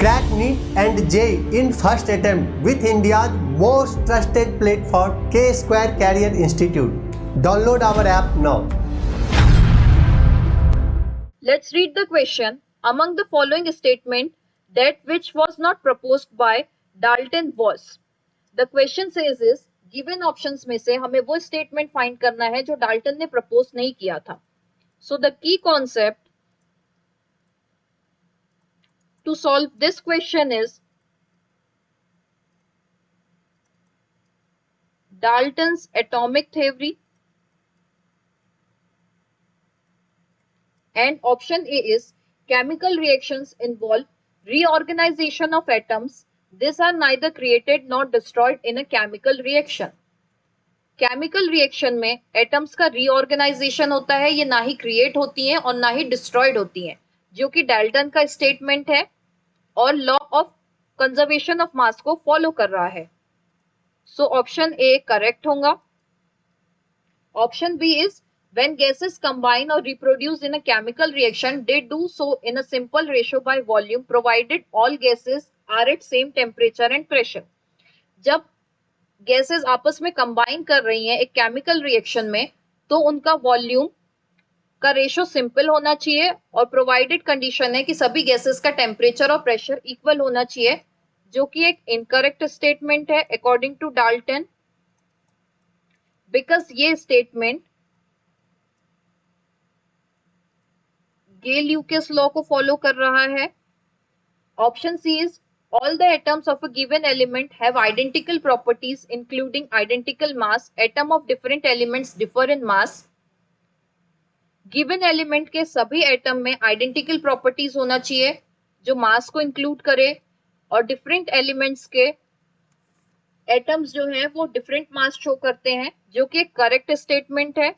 Crack NEET and JEE in first attempt with India's most trusted platform, K-Square Career Institute. Download our app now. Let's read the question. Among the following statement, that which was not proposed by Dalton was. The question says is, given options में से हमें वो statement find करना है जो Dalton ने propose नहीं किया था. So the key concept to solve this question is Dalton's atomic theory, and option A is chemical reactions involve reorganization of atoms. These are neither created nor destroyed in a chemical reaction. Chemical reaction में atoms का reorganisation होता है, ये ना ही create होती हैं और ना ही डिस्ट्रॉयड होती हैं, जो कि डाल्टन का स्टेटमेंट है और law of conservation of mass को फॉलो कर रहा है. सो ऑप्शन ए करेक्ट होगा. Option B is when gases combine or reproduce in a chemical reaction, they do so in a simple ratio by volume provided all gases are at same temperature and pressure. जब gases आपस में combine कर रही हैं एक chemical reaction में, तो उनका वॉल्यूम का रेशो सिंपल होना चाहिए और प्रोवाइडेड कंडीशन है कि सभी गैसेस का टेम्परेचर और प्रेशर इक्वल होना चाहिए, जो कि एक इनकरेक्ट स्टेटमेंट है अकॉर्डिंग टू डाल्टन, बिकॉज ये स्टेटमेंट गेल-ल्यूकास लॉ को फॉलो कर रहा है. Option C is all the atoms of a given element have identical properties including identical mass. Atom of different elements differ in mass. Given element के सभी atom में identical properties होना चाहिए जो मास को इंक्लूड करे, और different elements के एटम्स जो हैं वो different मास शो करते हैं, जो कि एक करेक्ट स्टेटमेंट है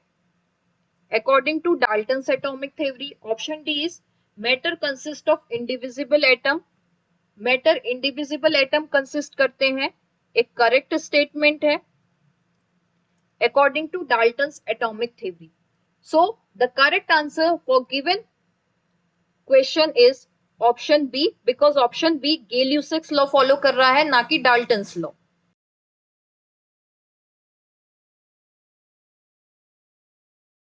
according to Dalton's atomic theory. Option D is matter consists of indivisible atom. Matter indivisible atom consist करते हैं, एक करेक्ट स्टेटमेंट है according to Dalton's atomic theory. So the correct answer for given question is option B, because option B Gay-Lussac law follow कर रहा है, ना कि Dalton's law.